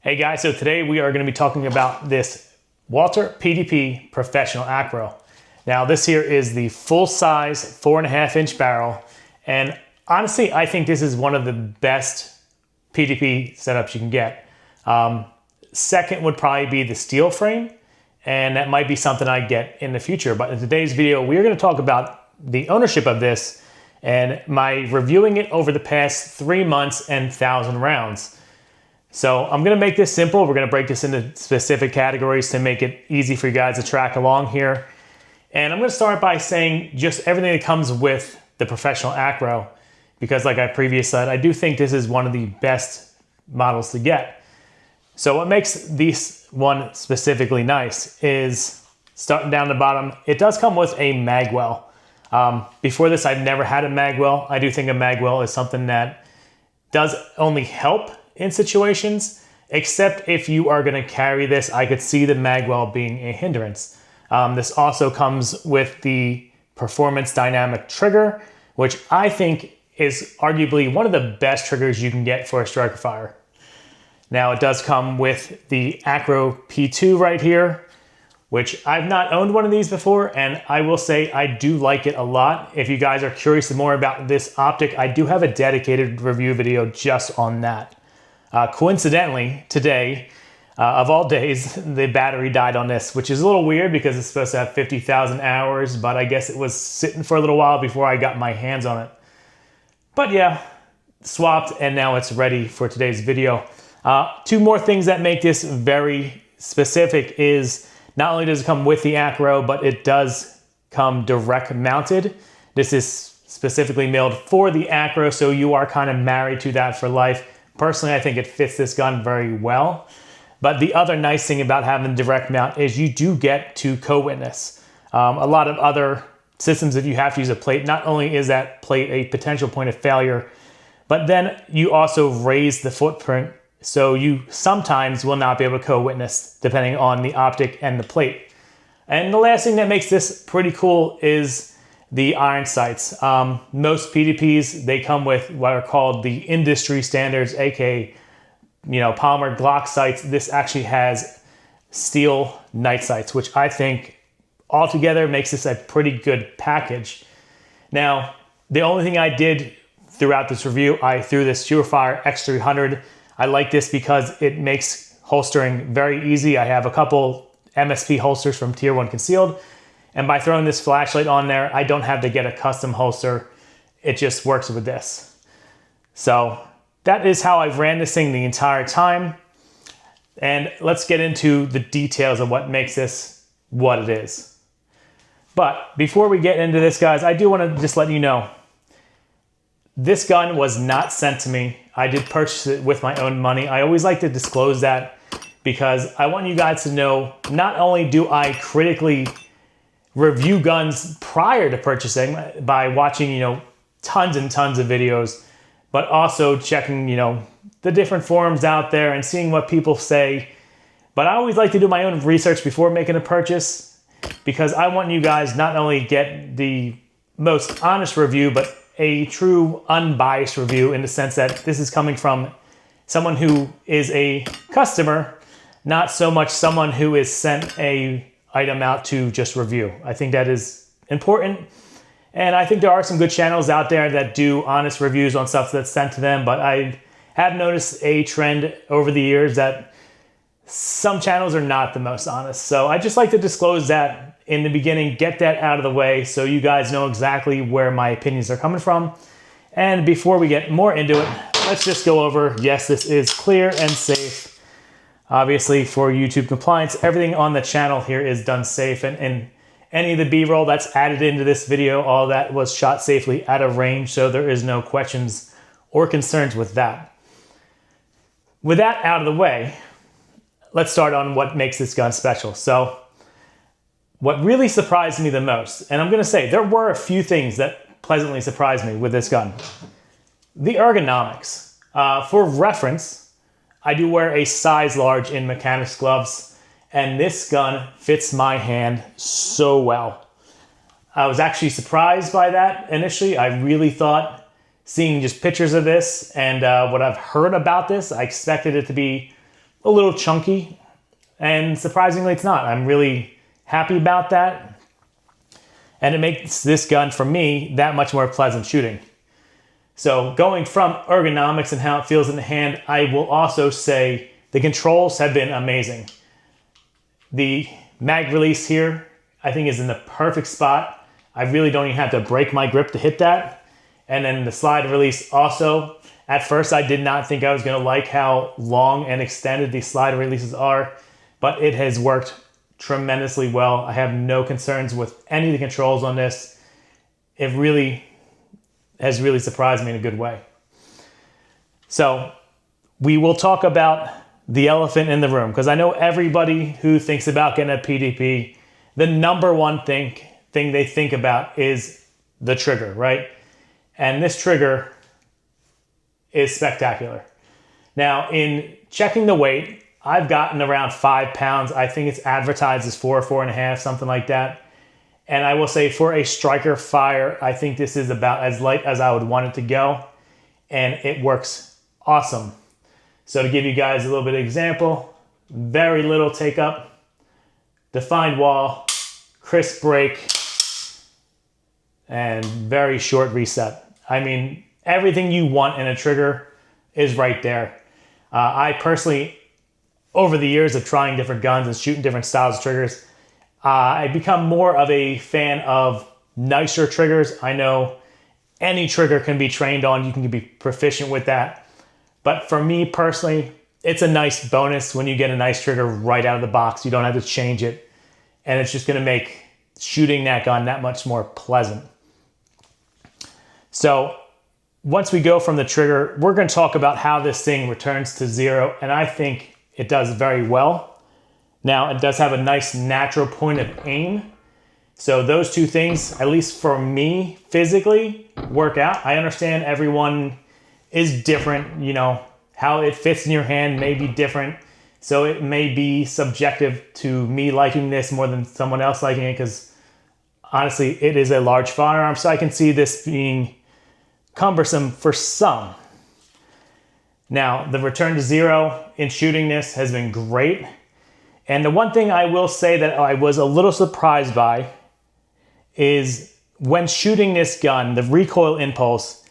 Hey guys, so today we are going to be talking about this Walther PDP Professional ACRO. Now this here is the full size 4.5-inch barrel, and honestly I think this is one of the best PDP setups you can get. Second would probably be the steel frame, and that might be something I get in the future, but in today's video we are going to talk about the ownership of this and my reviewing it over the past 3 months and 1,000 rounds. So I'm gonna make this simple. We're gonna break this into specific categories to make it easy for you guys to track along here. And I'm gonna start by saying just everything that comes with the Professional ACRO, because like I previously said, I do think this is one of the best models to get. So what makes this one specifically nice is, starting down the bottom, it does come with a Magwell. Before this, I've never had a Magwell. I do think a Magwell is something that does only help in situations, except if you are going to carry this, I could see the Magwell being a hindrance. This also comes with the Performance Dynamic Trigger, which I think is arguably one of the best triggers you can get for a striker fire. Now it does come with the ACRO P2 right here, which I've not owned one of these before, and I will say I do like it a lot. If you guys are curious more about this optic, I do have a dedicated review video just on that. Coincidentally, today, of all days, the battery died on this, which is a little weird because it's supposed to have 50,000 hours, but I guess it was sitting for a little while before I got my hands on it. But yeah, swapped, and now it's ready for today's video. 2 more things that make this very specific is not only does it come with the ACRO, but it does come direct mounted. This is specifically milled for the ACRO, so you are kind of married to that for life. Personally, I think it fits this gun very well. But the other nice thing about having direct mount is you do get to co-witness. A lot of other systems, if you have to use a plate, not only is that plate a potential point of failure, but then you also raise the footprint, so you sometimes will not be able to co-witness depending on the optic and the plate. And the last thing that makes this pretty cool is the iron sights. Most PDPs, they come with what are called the industry standards, aka polymer Glock sights. This actually has steel night sights, which I think altogether makes this a pretty good package. Now, the only thing I did throughout this review, I threw this Surefire X300. I like this because it makes holstering very easy. I have a couple MSP holsters from Tier 1 Concealed, and by throwing this flashlight on there, I don't have to get a custom holster. It just works with this. So that is how I've ran this thing the entire time. And let's get into the details of what makes this what it is. But before we get into this, guys, I do want to just let you know, this gun was not sent to me. I did purchase it with my own money. I always like to disclose that because I want you guys to know, not only do I critically review guns prior to purchasing by watching, tons and tons of videos, but also checking, the different forums out there and seeing what people say. But I always like to do my own research before making a purchase, because I want you guys not only get the most honest review, but a true unbiased review, in the sense that this is coming from someone who is a customer, not so much someone who is sent a item out to just review. I think that is important. And I think there are some good channels out there that do honest reviews on stuff that's sent to them, but I have noticed a trend over the years that some channels are not the most honest. So I just like to disclose that in the beginning, get that out of the way so you guys know exactly where my opinions are coming from. And before we get more into it, let's just go over, yes, this is clear and safe. Obviously, for YouTube compliance, everything on the channel here is done safe, and any of the B-roll that's added into this video, all that was shot safely at a range, so there is no questions or concerns with that. With that out of the way, let's start on what makes this gun special. So, what really surprised me the most, and I'm going to say there were a few things that pleasantly surprised me with this gun. The ergonomics. For reference, I do wear a size large in mechanics gloves, and this gun fits my hand so well. I was actually surprised by that initially. I really thought, seeing just pictures of this and what I've heard about this, I expected it to be a little chunky, and surprisingly it's not. I'm really happy about that, and it makes this gun for me that much more pleasant shooting. So going from ergonomics and how it feels in the hand, I will also say the controls have been amazing. The mag release here, I think, is in the perfect spot. I really don't even have to break my grip to hit that. And then the slide release also. At first, I did not think I was going to like how long and extended these slide releases are, but it has worked tremendously well. I have no concerns with any of the controls on this. It really has really surprised me in a good way. So we will talk about the elephant in the room, because I know everybody who thinks about getting a PDP, the number one thing they think about is the trigger, right? And this trigger is spectacular. Now, in checking the weight, I've gotten around 5 pounds. I think it's advertised as 4.5, something like that. And I will say, for a striker fire, I think this is about as light as I would want it to go. And it works awesome. So to give you guys a little bit of example, very little take up, defined wall, crisp break, and very short reset. I mean, everything you want in a trigger is right there. I personally, over the years of trying different guns and shooting different styles of triggers, I become more of a fan of nicer triggers. I know any trigger can be trained on, you can be proficient with that. But for me personally, it's a nice bonus when you get a nice trigger right out of the box. You don't have to change it. And it's just gonna make shooting that gun that much more pleasant. So once we go from the trigger, we're gonna talk about how this thing returns to zero. And I think it does very well. Now, it does have a nice natural point of aim. So those two things, at least for me, physically work out. I understand everyone is different, you know, how it fits in your hand may be different. So it may be subjective to me liking this more than someone else liking it, because honestly, it is a large firearm. So I can see this being cumbersome for some. Now, the return to zero in shooting this has been great. And the one thing I will say that I was a little surprised by is when shooting this gun, the recoil impulse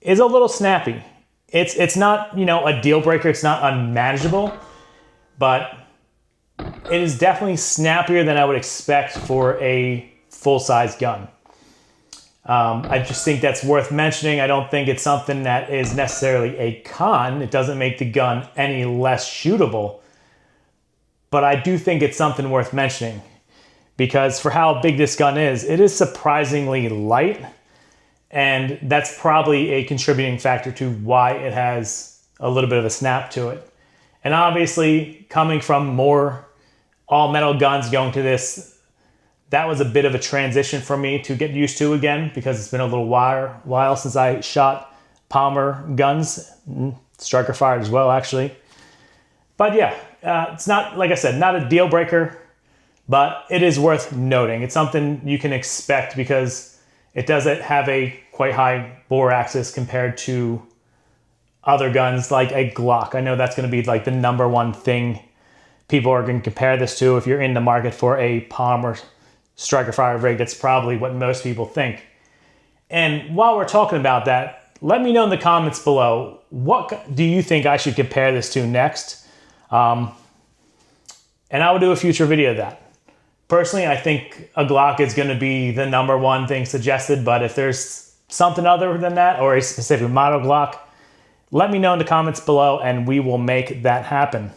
is a little snappy. It's not, you know, a deal breaker. It's not unmanageable, but it is definitely snappier than I would expect for a full-size gun. I just think that's worth mentioning. I don't think it's something that is necessarily a con. It doesn't make the gun any less shootable. But I do think it's something worth mentioning, because for how big this gun is, it is surprisingly light. And that's probably a contributing factor to why it has a little bit of a snap to it. And obviously, coming from more all-metal guns going to this, that was a bit of a transition for me to get used to again, because it's been a little while since I shot polymer guns, striker fired as well, actually. But yeah, it's not, like I said, not a deal breaker, but it is worth noting. It's something you can expect because it does have a quite high bore axis compared to other guns like a Glock. I know that's going to be like the number one thing people are going to compare this to. If you're in the market for a polymer striker fire rig, that's probably what most people think. And while we're talking about that, let me know in the comments below, what do you think I should compare this to next? And I will do a future video of that. Personally, I think a Glock is going to be the number one thing suggested, but if there's something other than that, or a specific model Glock, let me know in the comments below and we will make that happen.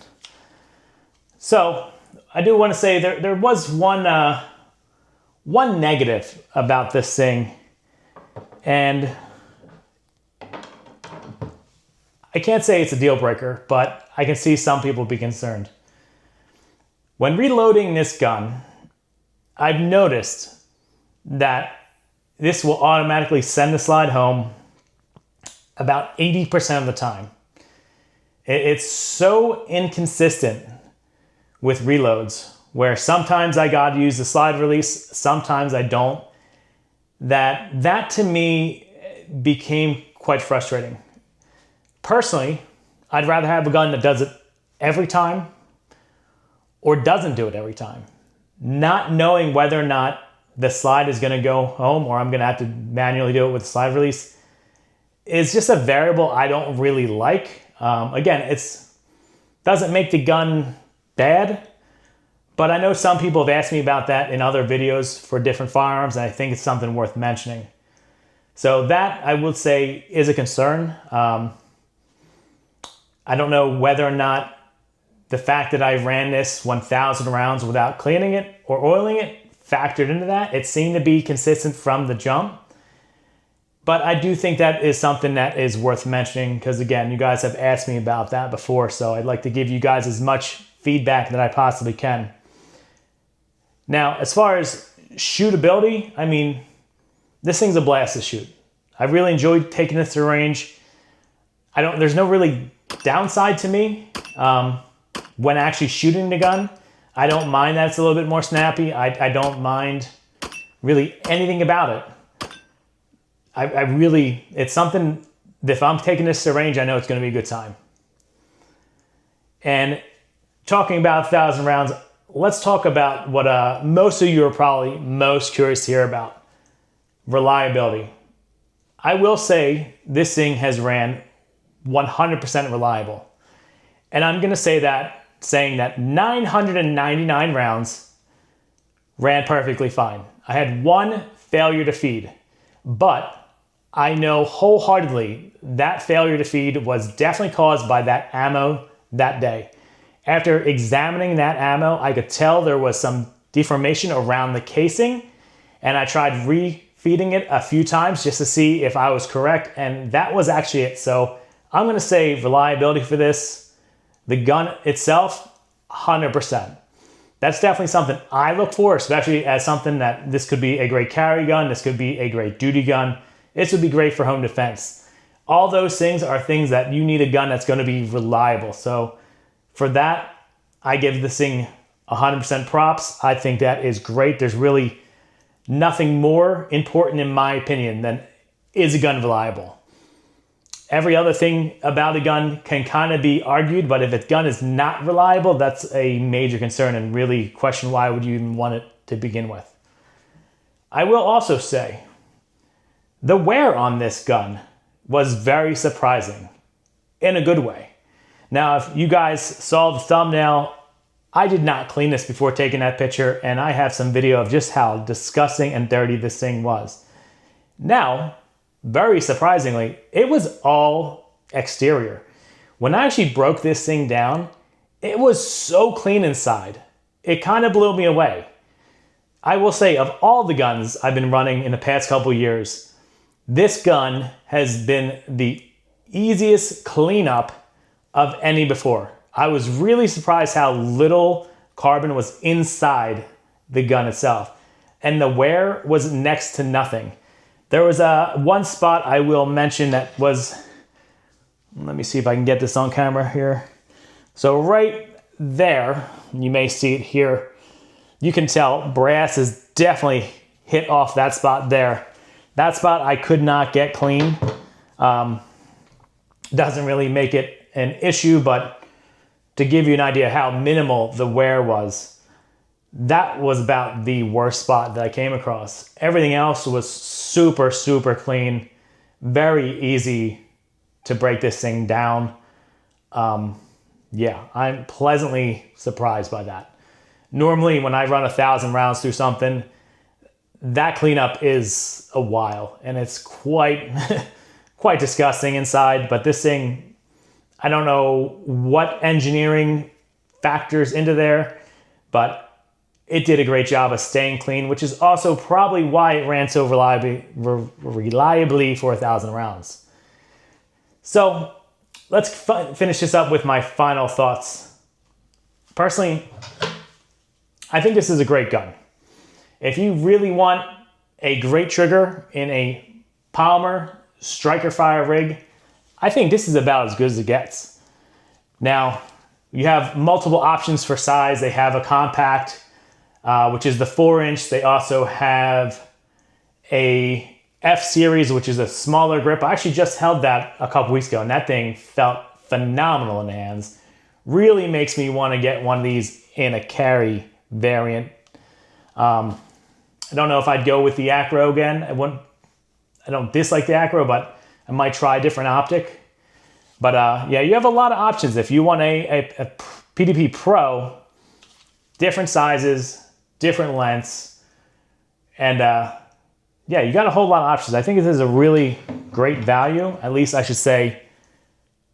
So I do want to say there was one negative about this thing, and I can't say it's a deal breaker, but I can see some people be concerned. When reloading this gun, I've noticed that this will automatically send the slide home about 80% of the time. It's so inconsistent with reloads, where sometimes I gotta use the slide release, sometimes I don't. That to me became quite frustrating. Personally, I'd rather have a gun that does it every time or doesn't do it every time. Not knowing whether or not the slide is going to go home or I'm going to have to manually do it with the slide release is just a variable I don't really like. Again, it doesn't make the gun bad, but I know some people have asked me about that in other videos for different firearms, and I think it's something worth mentioning. So that, I would say, is a concern. I don't know whether or not the fact that I ran this 1,000 rounds without cleaning it or oiling it factored into that. It seemed to be consistent from the jump. But I do think that is something that is worth mentioning because, again, you guys have asked me about that before, so I'd like to give you guys as much feedback that I possibly can. Now, as far as shootability, I mean, this thing's a blast to shoot. I really enjoyed taking this to range. There's no really downside to me when actually shooting the gun. I don't mind that it's a little bit more snappy. I don't mind really anything about it. It's something, if I'm taking this to range, I know it's going to be a good time. And talking about 1,000 rounds, let's talk about what most of you are probably most curious to hear about. Reliability. I will say this thing has ran 100% reliable. And I'm going to say that, saying that 999 rounds ran perfectly fine. I had one failure to feed, but I know wholeheartedly that failure to feed was definitely caused by that ammo that day. After examining that ammo, I could tell there was some deformation around the casing, and I tried refeeding it a few times just to see if I was correct, and that was actually it. So I'm gonna say reliability for this. The gun itself, 100%. That's definitely something I look for, especially as something that this could be a great carry gun, this could be a great duty gun. This would be great for home defense. All those things are things that you need a gun that's going to be reliable. So for that, I give this thing 100% props. I think that is great. There's really nothing more important in my opinion than is a gun reliable. Every other thing about a gun can kind of be argued, but if a gun is not reliable, that's a major concern and really question why would you even want it to begin with. I will also say, the wear on this gun was very surprising in a good way. Now, if you guys saw the thumbnail, I did not clean this before taking that picture, and I have some video of just how disgusting and dirty this thing was. Now, very surprisingly, it was all exterior. When I actually broke this thing down, it was so clean inside. It kind of blew me away. I will say, of all the guns I've been running in the past couple years, this gun has been the easiest cleanup of any before. I was really surprised how little carbon was inside the gun itself. And the wear was next to nothing. There was one spot I will mention that was, let me see if I can get this on camera here. So right there, you may see it here, you can tell brass is definitely hit off that spot there. That spot I could not get clean. Doesn't really make it an issue, but to give you an idea how minimal the wear was, that was about the worst spot that I came across. Everything else was super, super clean. Very easy to break this thing down. Yeah, I'm pleasantly surprised by that. Normally when I run 1,000 rounds through something, that cleanup is a while and it's quite quite disgusting inside, but this thing, I don't know what engineering factors into there, but it did a great job of staying clean, which is also probably why it ran so reliably for 1,000 rounds. So let's finish this up with my final thoughts. Personally, I think this is a great gun. If you really want a great trigger in a Palmer striker fire rig, I think this is about as good as it gets. Now, you have multiple options for size. They have a compact, which is the 4-inch. They also have a F series, which is a smaller grip. I actually just held that a couple weeks ago, and that thing felt phenomenal in the hands. really makes me want to get one of these in a carry variant. I don't know if I'd go with the ACRO again. I don't dislike the ACRO, but I might try a different optic. But yeah, you have a lot of options. If you want a PDP Pro, different sizes, different lengths, and yeah, you got a whole lot of options. I think this is a really great value. At least I should say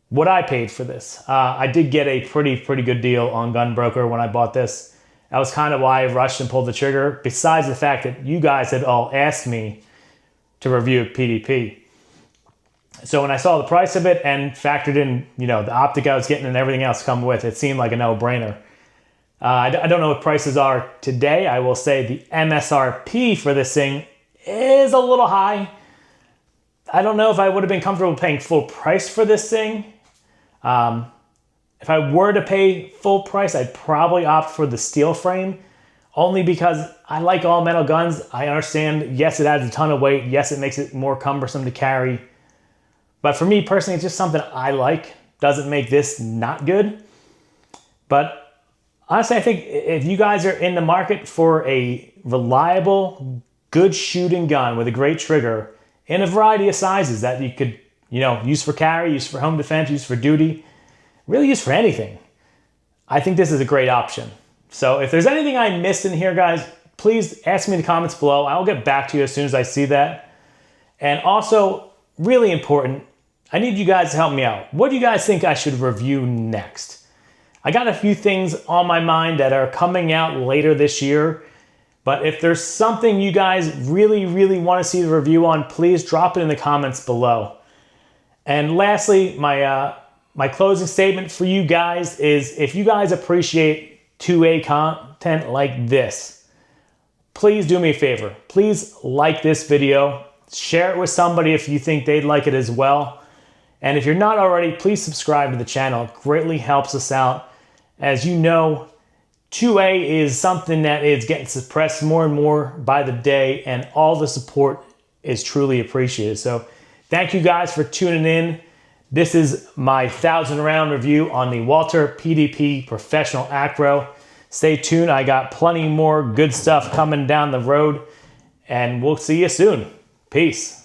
what I paid for this. I did get a pretty good deal on Gunbroker when I bought this. That was kind of why I rushed and pulled the trigger, besides the fact that you guys had all asked me to review PDP. So when I saw the price of it and factored in, you know, the optic I was getting and everything else come with, it seemed like a no-brainer. I don't know what prices are today. I will say the MSRP for this thing is a little high. I don't know if I would have been comfortable paying full price for this thing. If I were to pay full price, I'd probably opt for the steel frame, only because I like all metal guns. I understand, yes, it adds a ton of weight. Yes, it makes it more cumbersome to carry. But for me personally, it's just something I like. Doesn't make this not good. But honestly, I think if you guys are in the market for a reliable, good shooting gun with a great trigger in a variety of sizes that you could, you know, use for carry, use for home defense, use for duty, really use for anything, I think this is a great option. So if there's anything I missed in here, guys, please ask me in the comments below. I'll get back to you as soon as I see that. And also, really important, I need you guys to help me out. What do you guys think I should review next? I got a few things on my mind that are coming out later this year, but if there's something you guys really want to see the review on, please drop it in the comments below. And lastly, my closing statement for you guys is, if you guys appreciate 2A content like this, please do me a favor. Please like this video, share it with somebody if you think they'd like it as well. And if you're not already, please subscribe to the channel. It greatly helps us out. As you know, 2A is something that is getting suppressed more and more by the day, and all the support is truly appreciated. So thank you guys for tuning in. This is my 1,000-round review on the Walther PDP Professional ACRO. Stay tuned. I got plenty more good stuff coming down the road, and we'll see you soon. Peace.